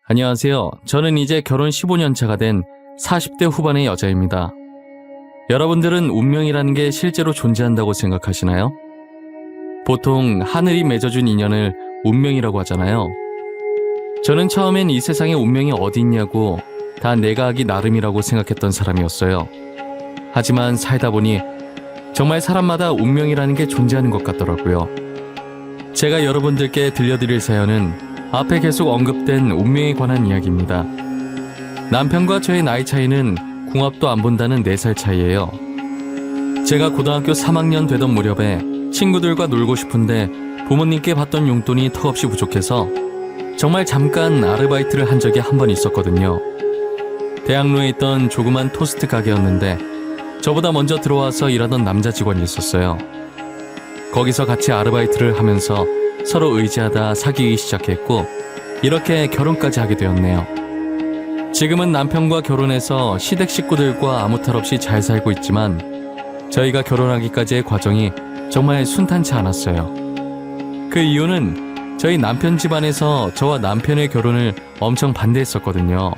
안녕하세요. 저는 이제 결혼 15년 차가 된 40대 후반의 여자입니다. 여러분들은 운명이라는 게 실제로 존재한다고 생각하시나요? 보통 하늘이 맺어준 인연을 운명이라고 하잖아요. 저는 처음엔 이 세상에 운명이 어디 있냐고 다 내가 하기 나름이라고 생각했던 사람이었어요. 하지만 살다 보니 정말 사람마다 운명이라는 게 존재하는 것 같더라고요. 제가 여러분들께 들려드릴 사연은 앞에 계속 언급된 운명에 관한 이야기입니다. 남편과 저의 나이 차이는 궁합도 안 본다는 4살 차이예요. 제가 고등학교 3학년 되던 무렵에 친구들과 놀고 싶은데 부모님께 받던 용돈이 턱없이 부족해서 정말 잠깐 아르바이트를 한 적이 한 번 있었거든요. 대학로에 있던 조그만 토스트 가게였는데 저보다 먼저 들어와서 일하던 남자 직원이 있었어요. 거기서 같이 아르바이트를 하면서 서로 의지하다 사귀기 시작했고 이렇게 결혼까지 하게 되었네요. 지금은 남편과 결혼해서 시댁 식구들과 아무 탈 없이 잘 살고 있지만 저희가 결혼하기까지의 과정이 정말 순탄치 않았어요. 그 이유는 저희 남편 집안에서 저와 남편의 결혼을 엄청 반대했었거든요.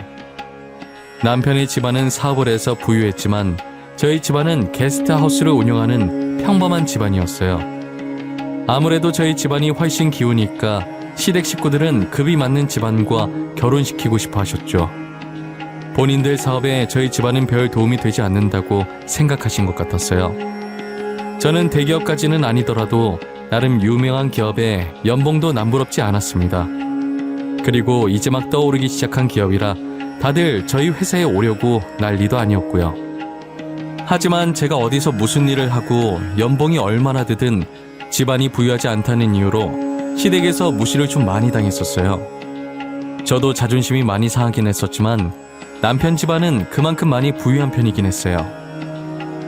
남편의 집안은 사업을 해서 부유했지만 저희 집안은 게스트하우스를 운영하는 평범한 집안이었어요. 아무래도 저희 집안이 훨씬 기우니까 시댁 식구들은 급이 맞는 집안과 결혼시키고 싶어 하셨죠. 본인들 사업에 저희 집안은 별 도움이 되지 않는다고 생각하신 것 같았어요. 저는 대기업까지는 아니더라도 나름 유명한 기업에 연봉도 남부럽지 않았습니다. 그리고 이제 막 떠오르기 시작한 기업이라 다들 저희 회사에 오려고 난리도 아니었고요. 하지만 제가 어디서 무슨 일을 하고 연봉이 얼마나 되든 집안이 부유하지 않다는 이유로 시댁에서 무시를 좀 많이 당했었어요. 저도 자존심이 많이 상하긴 했었지만 남편 집안은 그만큼 많이 부유한 편이긴 했어요.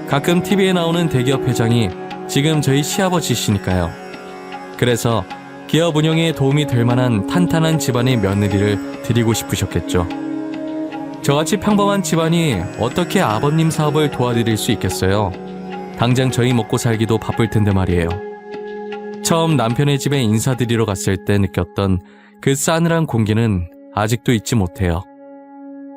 가끔 TV에 나오는 대기업 회장이 지금 저희 시아버지시니까요. 그래서 기업 운영에 도움이 될 만한 탄탄한 집안의 며느리를 드리고 싶으셨겠죠. 저같이 평범한 집안이 어떻게 아버님 사업을 도와드릴 수 있겠어요? 당장 저희 먹고 살기도 바쁠 텐데 말이에요. 처음 남편의 집에 인사드리러 갔을 때 느꼈던 그 싸늘한 공기는 아직도 잊지 못해요.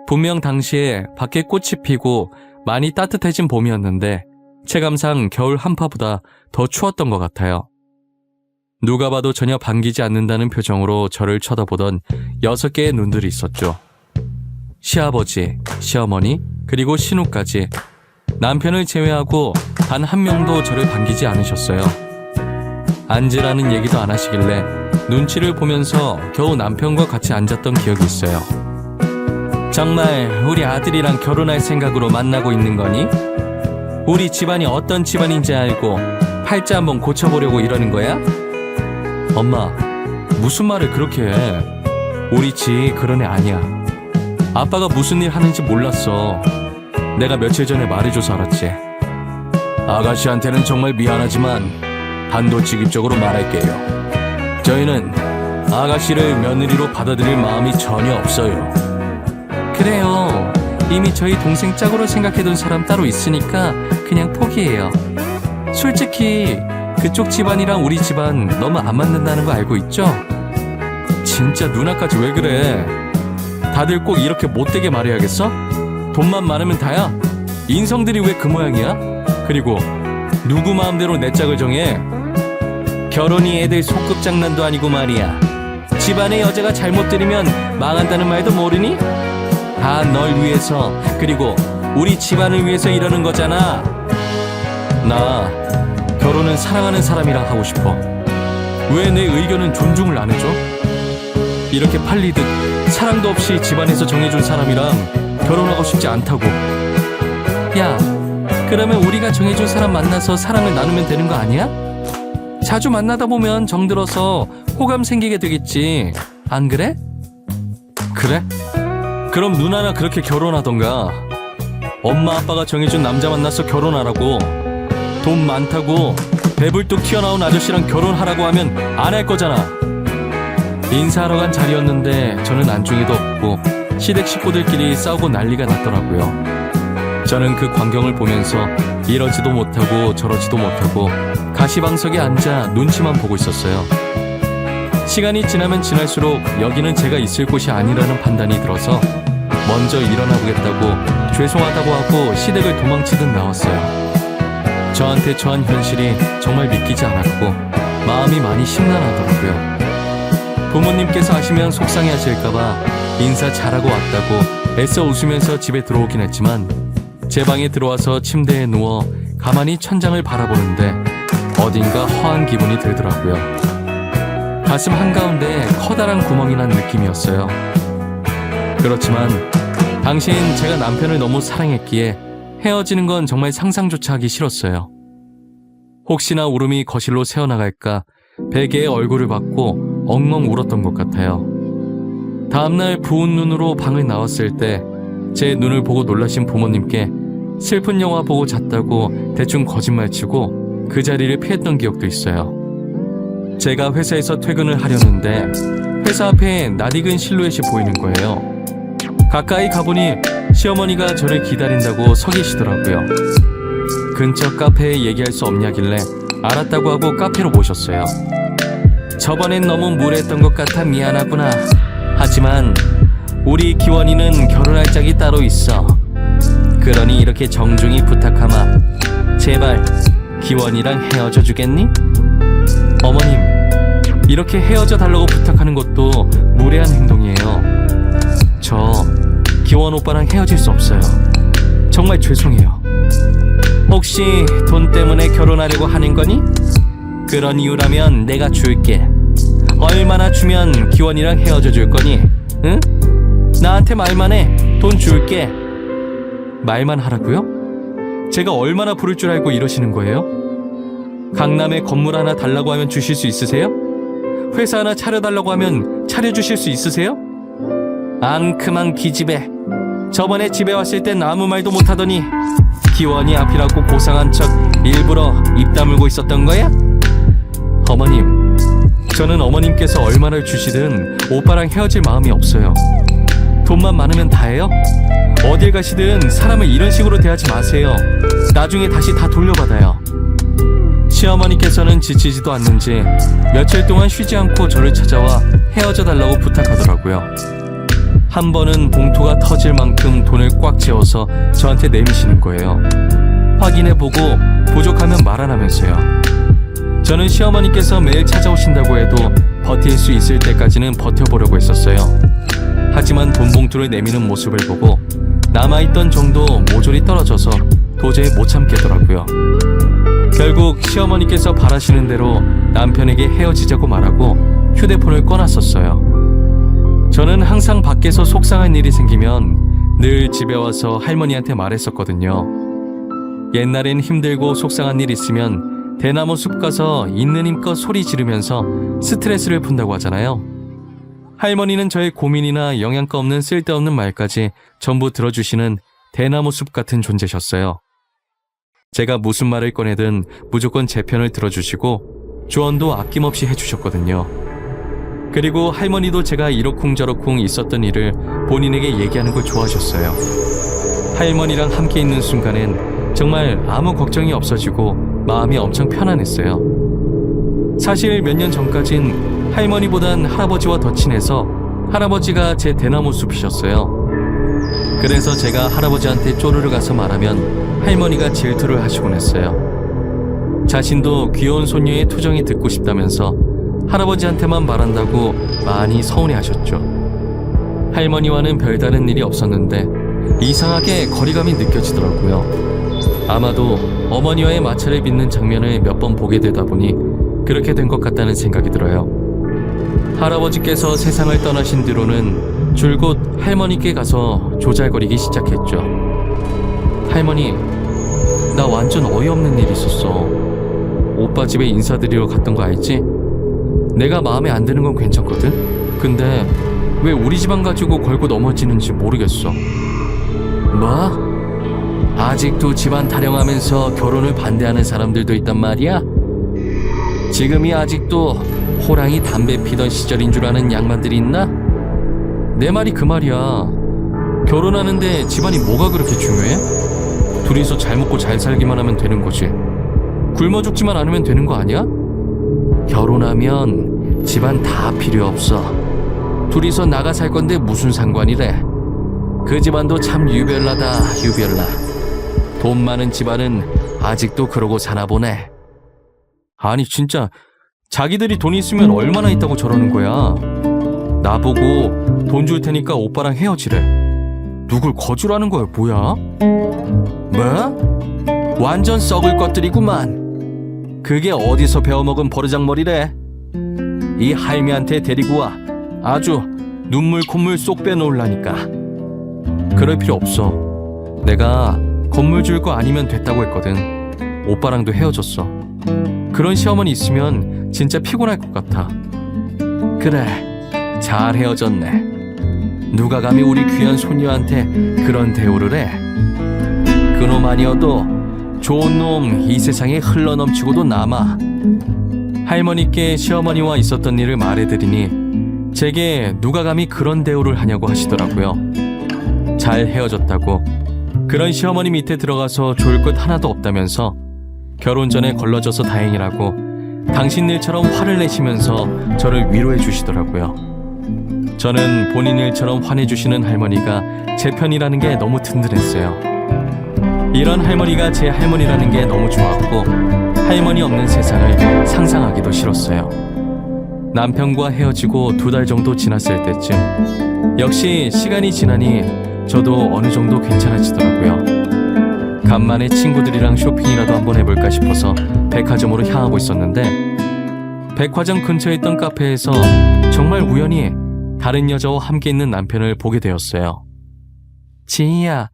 분명 당시에 밖에 꽃이 피고 많이 따뜻해진 봄이었는데 체감상 겨울 한파보다 더 추웠던 것 같아요. 누가 봐도 전혀 반기지 않는다는 표정으로 저를 쳐다보던 6개의 눈들이 있었죠. 시아버지, 시어머니, 그리고 신우까지 남편을 제외하고 단 한 명도 저를 반기지 않으셨어요. 앉으라는 얘기도 안 하시길래 눈치를 보면서 겨우 남편과 같이 앉았던 기억이 있어요. 정말 우리 아들이랑 결혼할 생각으로 만나고 있는 거니? 우리 집안이 어떤 집안인지 알고 팔자 한번 고쳐보려고 이러는 거야? 엄마, 무슨 말을 그렇게 해? 우리 집 그런 애 아니야. 아빠가 무슨 일 하는지 몰랐어. 내가 며칠 전에 말해줘서 알았지. 아가씨한테는 정말 미안하지만 단도직입적으로 말할게요. 저희는 아가씨를 며느리로 받아들일 마음이 전혀 없어요. 그래요. 이미 저희 동생 짝으로 생각해둔 사람 따로 있으니까 그냥 포기해요. 솔직히 그쪽 집안이랑 우리 집안 너무 안 맞는다는 거 알고 있죠? 진짜 누나까지 왜 그래? 다들 꼭 이렇게 못되게 말해야겠어? 돈만 많으면 다야? 인성들이 왜 그 모양이야? 그리고 누구 마음대로 내 짝을 정해? 결혼이 애들 소꿉장난도 아니고 말이야. 집안의 여자가 잘못 들이면 망한다는 말도 모르니? 다 널 위해서 그리고 우리 집안을 위해서 이러는 거잖아. 나 결혼은 사랑하는 사람이랑 하고 싶어. 왜 내 의견은 존중을 안 해줘? 이렇게 팔리듯 사랑도 없이 집안에서 정해준 사람이랑 결혼하고 싶지 않다고. 야, 그러면 우리가 정해준 사람 만나서 사랑을 나누면 되는 거 아니야? 자주 만나다 보면 정들어서 호감 생기게 되겠지. 안 그래? 그래? 그럼 누나나 그렇게 결혼하던가. 엄마 아빠가 정해준 남자 만나서 결혼하라고. 돈 많다고 배불뚝 튀어나온 아저씨랑 결혼하라고 하면 안 할 거잖아. 인사하러 간 자리였는데 저는 안중에도 없고 시댁 식구들끼리 싸우고 난리가 났더라고요. 저는 그 광경을 보면서 이러지도 못하고 저러지도 못하고 가시방석에 앉아 눈치만 보고 있었어요. 시간이 지나면 지날수록 여기는 제가 있을 곳이 아니라는 판단이 들어서 먼저 일어나 보겠다고 죄송하다고 하고 시댁을 도망치듯 나왔어요. 저한테 처한 현실이 정말 믿기지 않았고 마음이 많이 심란하더라고요. 부모님께서 아시면 속상해하실까봐 인사 잘하고 왔다고 애써 웃으면서 집에 들어오긴 했지만 제 방에 들어와서 침대에 누워 가만히 천장을 바라보는데 어딘가 허한 기분이 들더라고요. 가슴 한가운데 커다란 구멍이 난 느낌이었어요. 그렇지만 당시엔 제가 남편을 너무 사랑했기에 헤어지는 건 정말 상상조차 하기 싫었어요. 혹시나 울음이 거실로 새어나갈까 베개에 얼굴을 받고 엉엉 울었던 것 같아요. 다음날 부은 눈으로 방을 나왔을 때 제 눈을 보고 놀라신 부모님께 슬픈 영화 보고 잤다고 대충 거짓말치고 그 자리를 피했던 기억도 있어요. 제가 회사에서 퇴근을 하려는데 회사 앞에 낯익은 실루엣이 보이는 거예요. 가까이 가보니 시어머니가 저를 기다린다고 서 계시더라고요. 근처 카페에 얘기할 수 없냐길래 알았다고 하고 카페로 모셨어요. 저번엔 너무 무례했던 것 같아 미안하구나. 하지만 우리 기원이는 결혼할 짝이 따로 있어. 그러니 이렇게 정중히 부탁하마. 제발 기원이랑 헤어져 주겠니? 어머님, 이렇게 헤어져 달라고 부탁하는 것도 무례한 행동이에요. 저 기원 오빠랑 헤어질 수 없어요. 정말 죄송해요. 혹시 돈 때문에 결혼하려고 하는 거니? 그런 이유라면 내가 줄게. 얼마나 주면 기원이랑 헤어져 줄 거니? 응? 나한테 말만 해. 돈 줄게. 말만 하라고요? 제가 얼마나 부를 줄 알고 이러시는 거예요? 강남에 건물 하나 달라고 하면 주실 수 있으세요? 회사 하나 차려달라고 하면 차려주실 수 있으세요? 앙큼한 기집애. 저번에 집에 왔을 땐 아무 말도 못하더니 기원이 앞이라고 고상한 척 일부러 입 다물고 있었던 거야? 어머님, 저는 어머님께서 얼마나 주시든 오빠랑 헤어질 마음이 없어요. 돈만 많으면 다예요? 어딜 가시든 사람을 이런 식으로 대하지 마세요. 나중에 다시 다 돌려받아요. 시어머니께서는 지치지도 않는지 며칠 동안 쉬지 않고 저를 찾아와 헤어져 달라고 부탁하더라고요. 한 번은 봉투가 터질 만큼 돈을 꽉 채워서 저한테 내미시는 거예요. 확인해보고 부족하면 말 안 하면서요. 저는 시어머니께서 매일 찾아오신다고 해도 버틸 수 있을 때까지는 버텨보려고 했었어요. 하지만 돈 봉투를 내미는 모습을 보고 남아있던 정도 모조리 떨어져서 도저히 못 참겠더라고요. 결국 시어머니께서 바라시는 대로 남편에게 헤어지자고 말하고 휴대폰을 꺼놨었어요. 저는 항상 밖에서 속상한 일이 생기면 늘 집에 와서 할머니한테 말했었거든요. 옛날엔 힘들고 속상한 일 있으면 대나무 숲 가서 있는 힘껏 소리 지르면서 스트레스를 푼다고 하잖아요. 할머니는 저의 고민이나 영양가 없는 쓸데없는 말까지 전부 들어주시는 대나무 숲 같은 존재셨어요. 제가 무슨 말을 꺼내든 무조건 제 편을 들어주시고 조언도 아낌없이 해주셨거든요. 그리고 할머니도 제가 이러쿵저러쿵 있었던 일을 본인에게 얘기하는 걸 좋아하셨어요. 할머니랑 함께 있는 순간엔 정말 아무 걱정이 없어지고 마음이 엄청 편안했어요. 사실 몇 년 전까진 할머니보단 할아버지와 더 친해서 할아버지가 제 대나무 숲이셨어요. 그래서 제가 할아버지한테 쪼르르 가서 말하면 할머니가 질투를 하시곤 했어요. 자신도 귀여운 손녀의 투정이 듣고 싶다면서 할아버지한테만 말한다고 많이 서운해하셨죠. 할머니와는 별다른 일이 없었는데 이상하게 거리감이 느껴지더라고요. 아마도 어머니와의 마찰을 빚는 장면을 몇 번 보게 되다 보니 그렇게 된 것 같다는 생각이 들어요. 할아버지께서 세상을 떠나신 뒤로는 줄곧 할머니께 가서 조잘거리기 시작했죠. 할머니, 나 완전 어이없는 일 있었어. 오빠 집에 인사드리러 갔던 거 알지? 내가 마음에 안 드는 건 괜찮거든? 근데 왜 우리 집안 가지고 걸고 넘어지는지 모르겠어. 뭐? 아직도 집안 타령하면서 결혼을 반대하는 사람들도 있단 말이야? 지금이 아직도 호랑이 담배 피던 시절인 줄 아는 양반들이 있나? 내 말이 그 말이야. 결혼하는데 집안이 뭐가 그렇게 중요해? 둘이서 잘 먹고 잘 살기만 하면 되는 거지. 굶어 죽지만 않으면 되는 거 아니야? 결혼하면 집안 다 필요 없어. 둘이서 나가 살 건데 무슨 상관이래. 그 집안도 참 유별나다, 유별나. 돈 많은 집안은 아직도 그러고 사나 보네. 아니 진짜 자기들이 돈 있으면 얼마나 있다고 저러는 거야. 나보고 돈 줄 테니까 오빠랑 헤어지래. 누굴 거주라는 거야 뭐야? 뭐? 완전 썩을 것들이구만. 그게 어디서 배워먹은 버르장머리래. 이 할미한테 데리고 와. 아주 눈물 콧물 쏙 빼놓으려니까. 그럴 필요 없어. 내가 건물 줄 거 아니면 됐다고 했거든. 오빠랑도 헤어졌어. 그런 시어머니 있으면 진짜 피곤할 것 같아. 그래, 잘 헤어졌네. 누가 감히 우리 귀한 손녀한테 그런 대우를 해. 그놈 아니어도 좋은 놈 이 세상에 흘러넘치고도 남아. 할머니께 시어머니와 있었던 일을 말해드리니 제게 누가 감히 그런 대우를 하냐고 하시더라고요. 잘 헤어졌다고, 그런 시어머니 밑에 들어가서 좋을 것 하나도 없다면서 결혼 전에 걸러져서 다행이라고 당신 일처럼 화를 내시면서 저를 위로해 주시더라고요. 저는 본인 일처럼 화내주시는 할머니가 제 편이라는 게 너무 든든했어요. 이런 할머니가 제 할머니라는 게 너무 좋았고 할머니 없는 세상을 상상하기도 싫었어요. 남편과 헤어지고 2달 정도 지났을 때쯤 역시 시간이 지나니 저도 어느 정도 괜찮아지더라고요. 간만에 친구들이랑 쇼핑이라도 한번 해볼까 싶어서 백화점으로 향하고 있었는데 백화점 근처에 있던 카페에서 정말 우연히 다른 여자와 함께 있는 남편을 보게 되었어요. 지희야,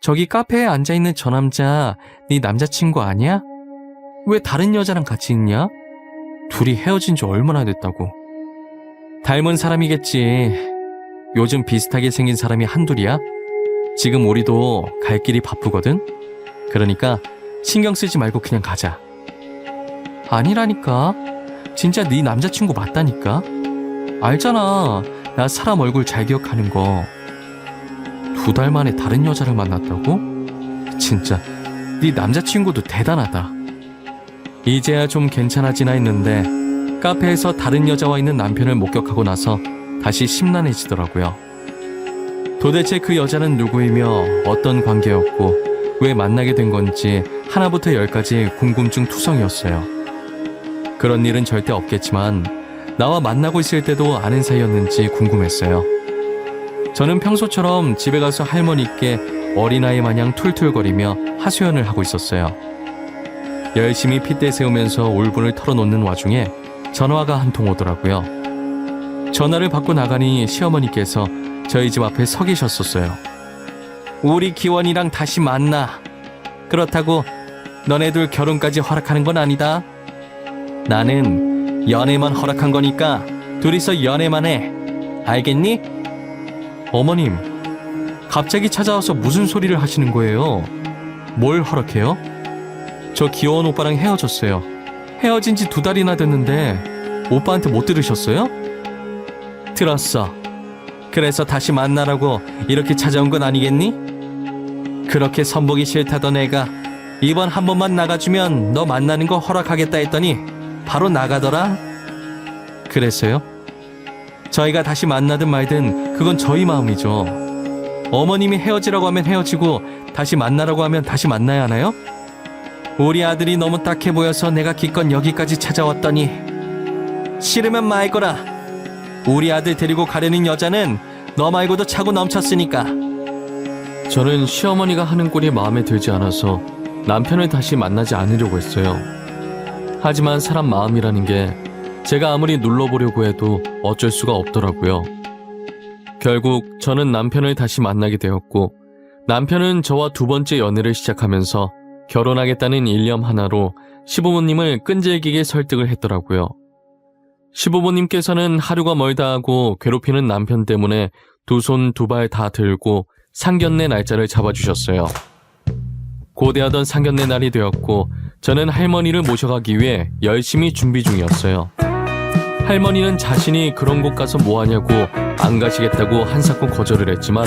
저기 카페에 앉아있는 저 남자 네 남자친구 아니야? 왜 다른 여자랑 같이 있냐? 둘이 헤어진 지 얼마나 됐다고. 닮은 사람이겠지. 요즘 비슷하게 생긴 사람이 한둘이야? 지금 우리도 갈 길이 바쁘거든? 그러니까 신경 쓰지 말고 그냥 가자. 아니라니까. 진짜 네 남자친구 맞다니까. 알잖아, 나 사람 얼굴 잘 기억하는 거. 2달 만에 다른 여자를 만났다고? 진짜 네 남자친구도 대단하다. 이제야 좀 괜찮아지나 했는데 카페에서 다른 여자와 있는 남편을 목격하고 나서 다시 심란해지더라고요. 도대체 그 여자는 누구이며 어떤 관계였고 왜 만나게 된 건지 하나부터 10까지 궁금증 투성이었어요. 그런 일은 절대 없겠지만 나와 만나고 있을 때도 아는 사이였는지 궁금했어요. 저는 평소처럼 집에 가서 할머니께 어린아이 마냥 툴툴거리며 하소연을 하고 있었어요. 열심히 핏대 세우면서 울분을 털어놓는 와중에 전화가 한 통 오더라고요. 전화를 받고 나가니 시어머니께서 저희 집 앞에 서 계셨었어요. 우리 기원이랑 다시 만나. 그렇다고 너네 둘 결혼까지 허락하는 건 아니다. 나는 연애만 허락한 거니까 둘이서 연애만 해. 알겠니? 어머님, 갑자기 찾아와서 무슨 소리를 하시는 거예요? 뭘 허락해요? 저 귀여운 오빠랑 헤어졌어요. 헤어진 지 2달이나 됐는데 오빠한테 못 들으셨어요? 들었어. 그래서 다시 만나라고 이렇게 찾아온 건 아니겠니? 그렇게 선보기 싫다던 애가 이번 한 번만 나가주면 너 만나는 거 허락하겠다 했더니 바로 나가더라. 그랬어요? 저희가 다시 만나든 말든 그건 저희 마음이죠. 어머님이 헤어지라고 하면 헤어지고 다시 만나라고 하면 다시 만나야 하나요? 우리 아들이 너무 딱해 보여서 내가 기껏 여기까지 찾아왔더니 싫으면 말거라. 우리 아들 데리고 가려는 여자는 너 말고도 차고 넘쳤으니까. 저는 시어머니가 하는 꼴이 마음에 들지 않아서 남편을 다시 만나지 않으려고 했어요. 하지만 사람 마음이라는 게 제가 아무리 눌러보려고 해도 어쩔 수가 없더라고요. 결국 저는 남편을 다시 만나게 되었고 남편은 저와 2번째 연애를 시작하면서 결혼하겠다는 일념 하나로 시부모님을 끈질기게 설득을 했더라고요. 시부모님께서는 하루가 멀다 하고 괴롭히는 남편 때문에 2손 2발 다 들고 상견례 날짜를 잡아주셨어요. 고대하던 상견례 날이 되었고 저는 할머니를 모셔가기 위해 열심히 준비 중이었어요. 할머니는 자신이 그런 곳 가서 뭐하냐고 안 가시겠다고 한사코 거절을 했지만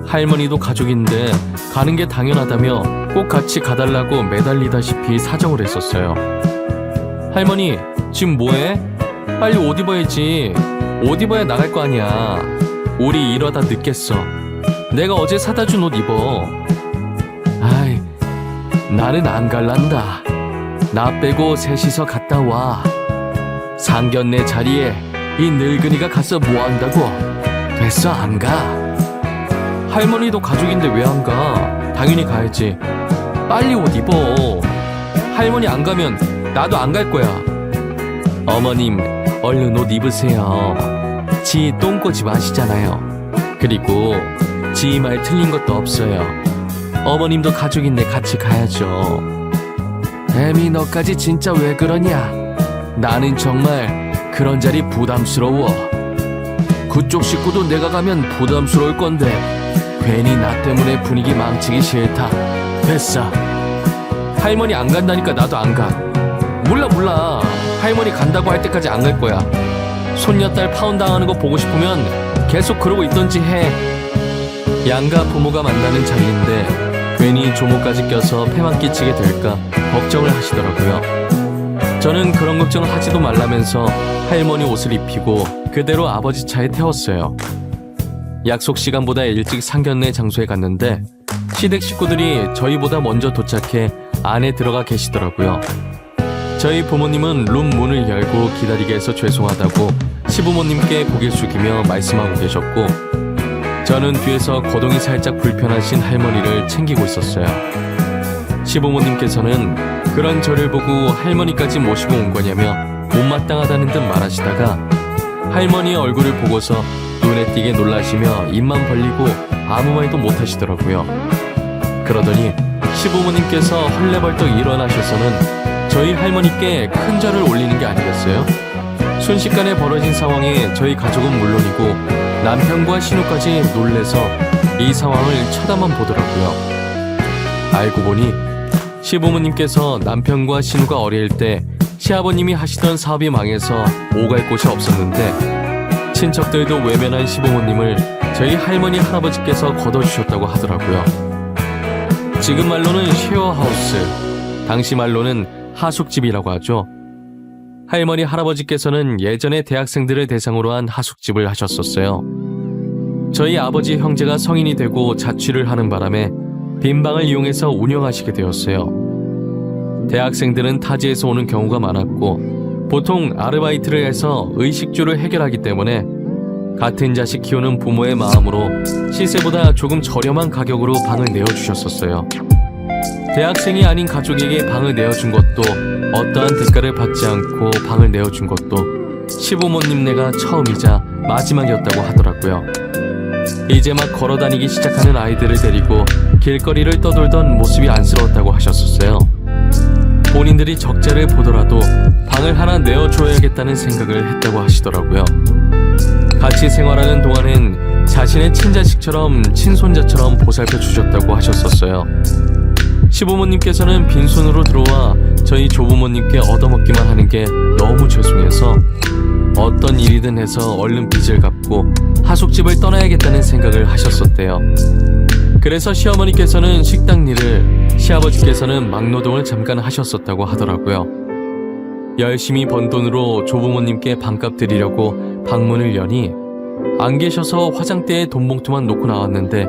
할머니도 가족인데 가는 게 당연하다며 꼭 같이 가달라고 매달리다시피 사정을 했었어요. 할머니, 지금 뭐해? 빨리 옷 입어야지. 옷 입어야 나갈 거 아니야. 우리 이러다 늦겠어. 내가 어제 사다 준 옷 입어. 아이, 나는 안 갈란다. 나 빼고 셋이서 갔다 와. 상견례 자리에 이 늙은이가 가서 뭐 한다고? 됐어, 안 가. 할머니도 가족인데 왜 안 가? 당연히 가야지. 빨리 옷 입어. 할머니 안 가면 나도 안 갈 거야. 어머님, 얼른 옷 입으세요. 지 똥꼬집 아시잖아요. 그리고 지 말 틀린 것도 없어요. 어머님도 가족인데 같이 가야죠. 애미, 너까지 진짜 왜 그러냐? 나는 정말 그런 자리 부담스러워. 그쪽 식구도 내가 가면 부담스러울 건데 괜히 나 때문에 분위기 망치기 싫다. 됐어. 할머니 안 간다니까 나도 안 가. 몰라. 할머니 간다고 할 때까지 안 갈 거야. 손녀딸 파혼당하는 거 보고 싶으면 계속 그러고 있던지 해. 양가 부모가 만나는 자리인데 괜히 조모까지 껴서 폐만 끼치게 될까 걱정을 하시더라고요. 저는 그런 걱정을 하지도 말라면서 할머니 옷을 입히고 그대로 아버지 차에 태웠어요. 약속 시간보다 일찍 상견례 장소에 갔는데 시댁 식구들이 저희보다 먼저 도착해 안에 들어가 계시더라고요. 저희 부모님은 룸 문을 열고 기다리게 해서 죄송하다고 시부모님께 고개 숙이며 말씀하고 계셨고, 저는 뒤에서 거동이 살짝 불편하신 할머니를 챙기고 있었어요. 시부모님께서는 그런 저를 보고 할머니까지 모시고 온 거냐며 못마땅하다는 듯 말하시다가 할머니의 얼굴을 보고서 눈에 띄게 놀라시며 입만 벌리고 아무 말도 못하시더라고요. 그러더니 시부모님께서 헐레벌떡 일어나셔서는 저희 할머니께 큰 절을 올리는 게 아니겠어요? 순식간에 벌어진 상황에 저희 가족은 물론이고 남편과 신우까지 놀래서 이 상황을 쳐다만 보더라고요. 알고 보니 시부모님께서 남편과 신우가 어릴 때 시아버님이 하시던 사업이 망해서 오갈 곳이 없었는데 친척들도 외면한 시부모님을 저희 할머니 할아버지께서 걷어주셨다고 하더라고요. 지금 말로는 쉐어하우스, 당시 말로는 하숙집이라고 하죠. 할머니 할아버지께서는 예전에 대학생들을 대상으로 한 하숙집을 하셨었어요. 저희 아버지 형제가 성인이 되고 자취를 하는 바람에 빈 방을 이용해서 운영하시게 되었어요. 대학생들은 타지에서 오는 경우가 많았고 보통 아르바이트를 해서 의식주를 해결하기 때문에 같은 자식 키우는 부모의 마음으로 시세보다 조금 저렴한 가격으로 방을 내어주셨었어요. 대학생이 아닌 가족에게 방을 내어준 것도 어떠한 대가를 받지 않고 방을 내어준 것도 시부모님네가 처음이자 마지막이었다고 하더라고요. 이제 막 걸어다니기 시작하는 아이들을 데리고 길거리를 떠돌던 모습이 안쓰러웠다고 하셨었어요. 본인들이 적자를 보더라도 방을 하나 내어줘야겠다는 생각을 했다고 하시더라고요. 같이 생활하는 동안엔 자신의 친자식처럼 친손자처럼 보살펴 주셨다고 하셨었어요. 시부모님께서는 빈손으로 들어와 저희 조부모님께 얻어먹기만 하는 게 너무 죄송해서 어떤 일이든 해서 얼른 빚을 갚고 하숙집을 떠나야겠다는 생각을 하셨었대요. 그래서 시어머니께서는 식당 일을, 시아버지께서는 막노동을 잠깐 하셨었다고 하더라고요. 열심히 번 돈으로 조부모님께 방값 드리려고 방문을 여니 안 계셔서 화장대에 돈봉투만 놓고 나왔는데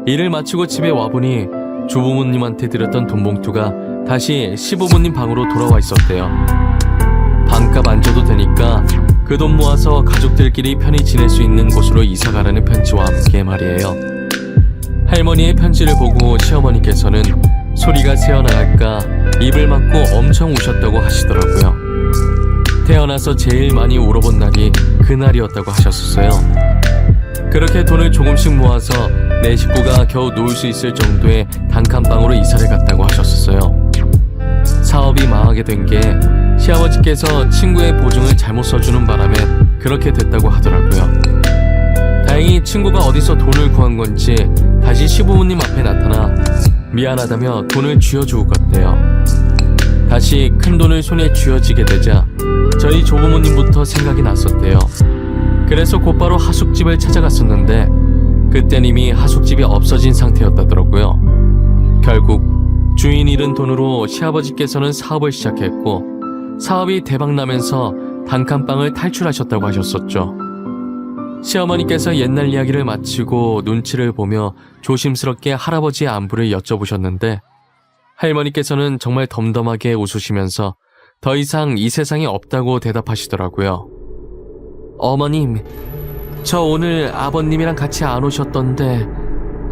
일을 마치고 집에 와보니 조부모님한테 드렸던 돈봉투가 다시 시부모님 방으로 돌아와 있었대요. 방값 안 줘도 되니까 그 돈 모아서 가족들끼리 편히 지낼 수 있는 곳으로 이사가라는 편지와 함께 말이에요. 할머니의 편지를 보고 시어머니께서는 소리가 새어나갈까 입을 막고 엄청 우셨다고 하시더라고요. 태어나서 제일 많이 울어본 날이 그날이었다고 하셨었어요. 그렇게 돈을 조금씩 모아서 내 식구가 겨우 놓을 수 있을 정도의 단칸방으로 이사를 갔다고 하셨었어요. 사업이 망하게 된 게 시아버지께서 친구의 보증을 잘못 써주는 바람에 그렇게 됐다고 하더라고요. 다행히 친구가 어디서 돈을 구한 건지 다시 시부모님 앞에 나타나 미안하다며 돈을 쥐어주고 갔대요. 다시 큰 돈을 손에 쥐어지게 되자 저희 조부모님부터 생각이 났었대요. 그래서 곧바로 하숙집을 찾아갔었는데 그땐 이미 하숙집이 없어진 상태였다더라고요. 결국 주인 잃은 돈으로 시아버지께서는 사업을 시작했고 사업이 대박나면서 단칸방을 탈출하셨다고 하셨었죠. 시어머니께서 옛날 이야기를 마치고 눈치를 보며 조심스럽게 할아버지의 안부를 여쭤보셨는데 할머니께서는 정말 덤덤하게 웃으시면서 더 이상 이 세상에 없다고 대답하시더라고요. 어머님, 저 오늘 아버님이랑 같이 안 오셨던데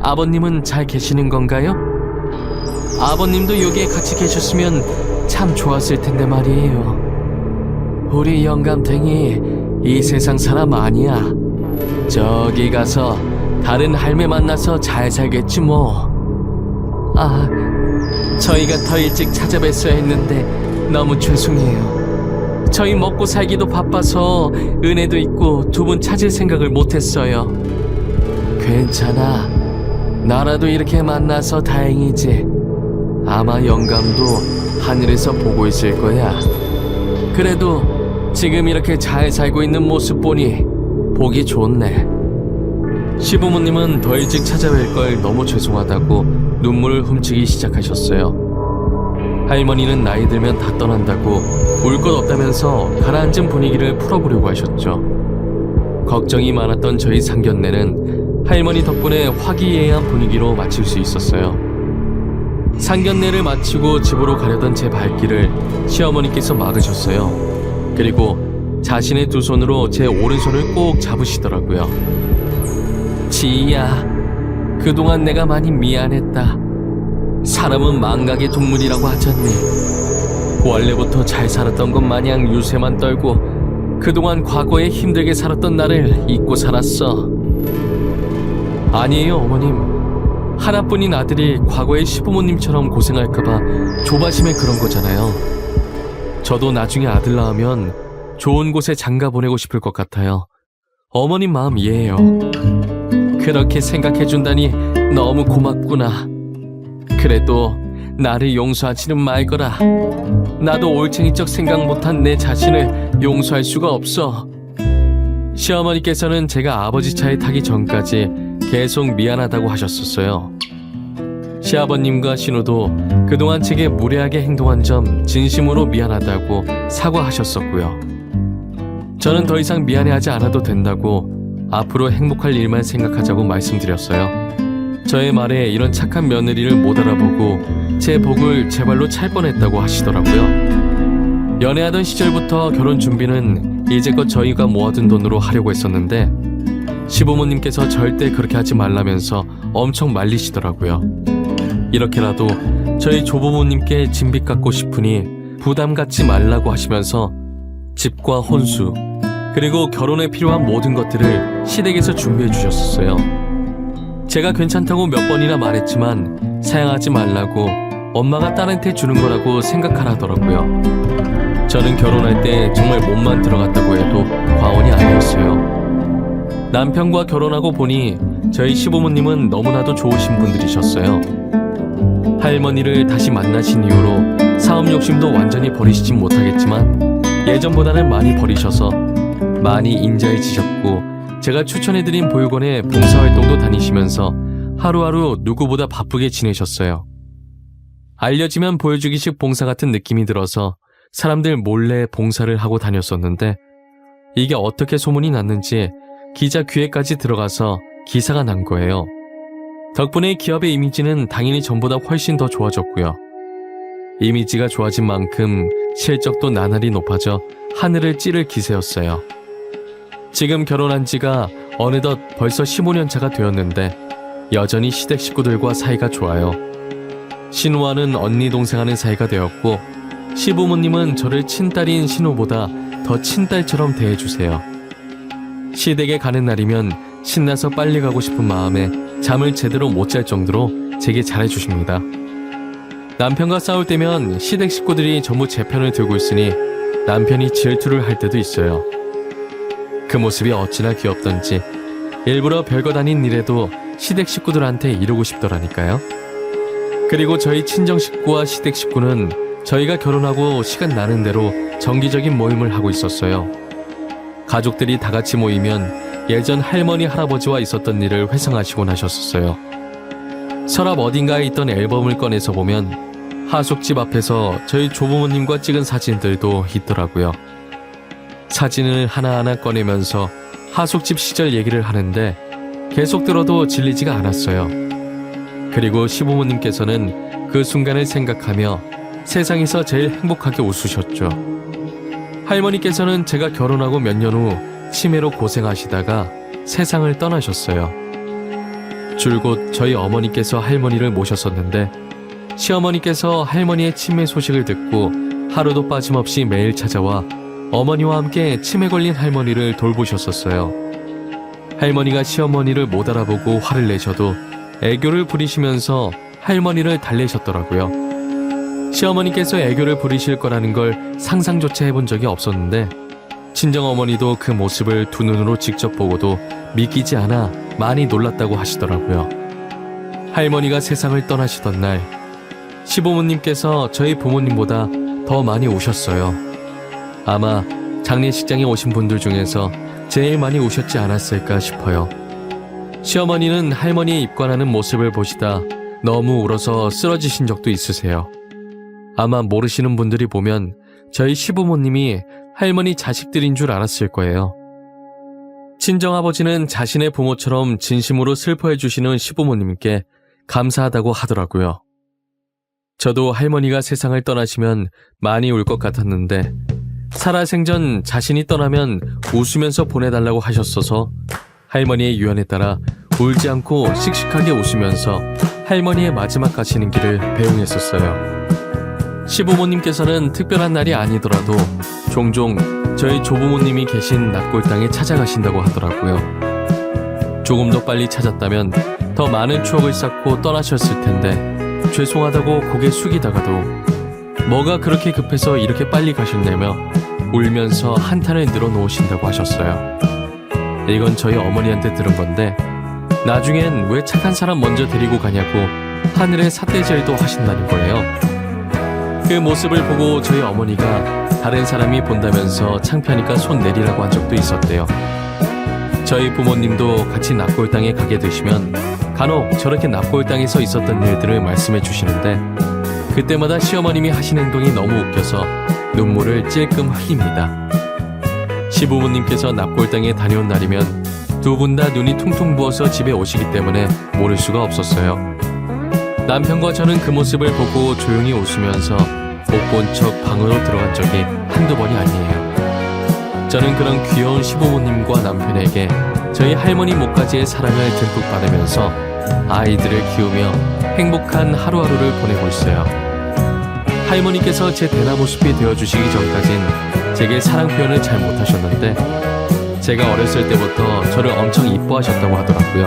아버님은 잘 계시는 건가요? 아버님도 여기에 같이 계셨으면 참 좋았을 텐데 말이에요. 우리 영감탱이 이 세상 사람 아니야. 저기 가서 다른 할매 만나서 잘 살겠지 뭐. 아, 저희가 더 일찍 찾아뵀어야 했는데 너무 죄송해요. 저희 먹고 살기도 바빠서 은혜도 있고 두 분 찾을 생각을 못했어요. 괜찮아. 나라도 이렇게 만나서 다행이지. 아마 영감도 하늘에서 보고 있을 거야. 그래도 지금 이렇게 잘 살고 있는 모습 보니 보기 좋네. 시부모님은 더 일찍 찾아뵐 걸 너무 죄송하다고 눈물을 훔치기 시작하셨어요. 할머니는 나이 들면 다 떠난다고 울 것 없다면서 가라앉은 분위기를 풀어보려고 하셨죠. 걱정이 많았던 저희 상견례는 할머니 덕분에 화기애애한 분위기로 마칠 수 있었어요. 상견례를 마치고 집으로 가려던 제 발길을 시어머니께서 막으셨어요. 그리고 자신의 두 손으로 제 오른손을 꼭 잡으시더라고요. 지희야, 그동안 내가 많이 미안했다. 사람은 망각의 동물이라고 하잖니. 원래부터 잘 살았던 것 마냥 유세만 떨고 그동안 과거에 힘들게 살았던 나를 잊고 살았어. 아니에요, 어머님. 하나뿐인 아들이 과거의 시부모님처럼 고생할까봐 조바심에 그런 거잖아요. 저도 나중에 아들 낳으면 좋은 곳에 장가 보내고 싶을 것 같아요. 어머님 마음 이해해요. 그렇게 생각해준다니 너무 고맙구나. 그래도 나를 용서하지는 말거라. 나도 올챙이적 생각 못한 내 자신을 용서할 수가 없어. 시어머니께서는 제가 아버지 차에 타기 전까지 계속 미안하다고 하셨었어요. 시아버님과 신우도 그동안 제게 무례하게 행동한 점 진심으로 미안하다고 사과하셨었고요. 저는 더 이상 미안해하지 않아도 된다고 앞으로 행복할 일만 생각하자고 말씀드렸어요. 저의 말에 이런 착한 며느리를 못 알아보고 제 복을 제 발로 찰 뻔했다고 하시더라고요. 연애하던 시절부터 결혼 준비는 이제껏 저희가 모아둔 돈으로 하려고 했었는데 시부모님께서 절대 그렇게 하지 말라면서 엄청 말리시더라고요. 이렇게라도 저희 조부모님께 진빚 갚고 싶으니 부담 갖지 말라고 하시면서 집과 혼수 그리고 결혼에 필요한 모든 것들을 시댁에서 준비해 주셨었어요. 제가 괜찮다고 몇 번이나 말했지만 사양하지 말라고 엄마가 딸한테 주는 거라고 생각하라더라고요. 저는 결혼할 때 정말 몸만 들어갔다고 해도 과언이 아니었어요. 남편과 결혼하고 보니 저희 시부모님은 너무나도 좋으신 분들이셨어요. 할머니를 다시 만나신 이후로 사업 욕심도 완전히 버리시진 못하겠지만 예전보다는 많이 버리셔서 많이 인자해지셨고 제가 추천해드린 보육원에 봉사활동도 다니시면서 하루하루 누구보다 바쁘게 지내셨어요. 알려지면 보여주기식 봉사 같은 느낌이 들어서 사람들 몰래 봉사를 하고 다녔었는데 이게 어떻게 소문이 났는지 기자 귀에까지 들어가서 기사가 난 거예요. 덕분에 기업의 이미지는 당연히 전보다 훨씬 더 좋아졌고요. 이미지가 좋아진 만큼 실적도 나날이 높아져 하늘을 찌를 기세였어요. 지금 결혼한 지가 어느덧 벌써 15년 차가 되었는데 여전히 시댁 식구들과 사이가 좋아요. 신우와는 언니 동생하는 사이가 되었고 시부모님은 저를 친딸인 신우보다 더 친딸처럼 대해주세요. 시댁에 가는 날이면 신나서 빨리 가고 싶은 마음에 잠을 제대로 못 잘 정도로 제게 잘해주십니다. 남편과 싸울 때면 시댁 식구들이 전부 제 편을 들고 있으니 남편이 질투를 할 때도 있어요. 그 모습이 어찌나 귀엽던지 일부러 별것 아닌 일에도 시댁 식구들한테 이루고 싶더라니까요. 그리고 저희 친정 식구와 시댁 식구는 저희가 결혼하고 시간 나는 대로 정기적인 모임을 하고 있었어요. 가족들이 다 같이 모이면 예전 할머니 할아버지와 있었던 일을 회상하시곤 하셨었어요. 서랍 어딘가에 있던 앨범을 꺼내서 보면 하숙집 앞에서 저희 조부모님과 찍은 사진들도 있더라고요. 사진을 하나하나 꺼내면서 하숙집 시절 얘기를 하는데 계속 들어도 질리지가 않았어요. 그리고 시부모님께서는 그 순간을 생각하며 세상에서 제일 행복하게 웃으셨죠. 할머니께서는 제가 결혼하고 몇 년 후 치매로 고생하시다가 세상을 떠나셨어요. 줄곧 저희 어머니께서 할머니를 모셨었는데 시어머니께서 할머니의 치매 소식을 듣고 하루도 빠짐없이 매일 찾아와 어머니와 함께 치매 걸린 할머니를 돌보셨었어요. 할머니가 시어머니를 못 알아보고 화를 내셔도 애교를 부리시면서 할머니를 달래셨더라고요. 시어머니께서 애교를 부리실 거라는 걸 상상조차 해본 적이 없었는데 친정어머니도 그 모습을 두 눈으로 직접 보고도 믿기지 않아 많이 놀랐다고 하시더라고요. 할머니가 세상을 떠나시던 날 시부모님께서 저희 부모님보다 더 많이 우셨어요. 아마 장례식장에 오신 분들 중에서 제일 많이 우셨지 않았을까 싶어요. 시어머니는 할머니의 입관하는 모습을 보시다 너무 울어서 쓰러지신 적도 있으세요. 아마 모르시는 분들이 보면 저희 시부모님이 할머니 자식들인 줄 알았을 거예요. 친정아버지는 자신의 부모처럼 진심으로 슬퍼해 주시는 시부모님께 감사하다고 하더라고요. 저도 할머니가 세상을 떠나시면 많이 울 것 같았는데 살아생전 자신이 떠나면 웃으면서 보내달라고 하셨어서 할머니의 유언에 따라 울지 않고 씩씩하게 웃으면서 할머니의 마지막 가시는 길을 배웅했었어요. 시부모님께서는 특별한 날이 아니더라도 종종 저희 조부모님이 계신 납골당에 찾아가신다고 하더라고요. 조금 더 빨리 찾았다면 더 많은 추억을 쌓고 떠나셨을 텐데 죄송하다고 고개 숙이다가도 뭐가 그렇게 급해서 이렇게 빨리 가셨냐며 울면서 한탄을 늘어놓으신다고 하셨어요. 이건 저희 어머니한테 들은 건데 나중엔 왜 착한 사람 먼저 데리고 가냐고 하늘의 삿대질도 하신다는 거예요. 그 모습을 보고 저희 어머니가 다른 사람이 본다면서 창피하니까 손 내리라고 한 적도 있었대요. 저희 부모님도 같이 납골당에 가게 되시면 간혹 저렇게 납골당에서 있었던 일들을 말씀해 주시는데 그때마다 시어머님이 하신 행동이 너무 웃겨서 눈물을 찔끔 흘립니다. 시부모님께서 납골당에 다녀온 날이면 두 분 다 눈이 퉁퉁 부어서 집에 오시기 때문에 모를 수가 없었어요. 남편과 저는 그 모습을 보고 조용히 웃으면서 못 본 척 방으로 들어간 적이 한두 번이 아니에요. 저는 그런 귀여운 시부모님과 남편에게 저희 할머니 목까지의 사랑을 듬뿍 받으면서 아이들을 키우며 행복한 하루하루를 보내고 있어요. 할머니께서 제 대나무숲이 되어주시기 전까진 제게 사랑 표현을 잘 못하셨는데 제가 어렸을 때부터 저를 엄청 이뻐하셨다고 하더라고요.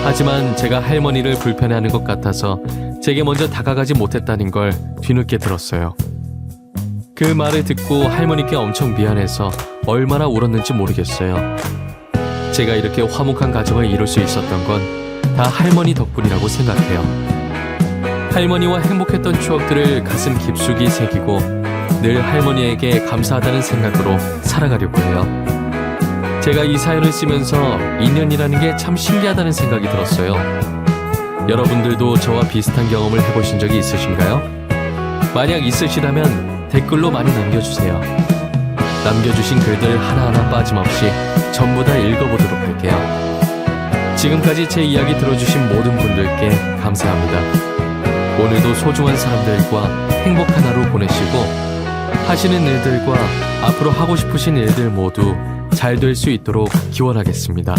하지만 제가 할머니를 불편해하는 것 같아서 제게 먼저 다가가지 못했다는 걸 뒤늦게 들었어요. 그 말을 듣고 할머니께 엄청 미안해서 얼마나 울었는지 모르겠어요. 제가 이렇게 화목한 가정을 이룰 수 있었던 건 다 할머니 덕분이라고 생각해요. 할머니와 행복했던 추억들을 가슴 깊숙이 새기고 늘 할머니에게 감사하다는 생각으로 살아가려고 해요. 제가 이 사연을 쓰면서 인연이라는 게 참 신기하다는 생각이 들었어요. 여러분들도 저와 비슷한 경험을 해보신 적이 있으신가요? 만약 있으시다면 댓글로 많이 남겨주세요. 남겨주신 글들 하나하나 빠짐없이 전부 다 읽어보도록 할게요. 지금까지 제 이야기 들어주신 모든 분들께 감사합니다. 오늘도 소중한 사람들과 행복한 하루 보내시고 하시는 일들과 앞으로 하고 싶으신 일들 모두 잘 될 수 있도록 기원하겠습니다.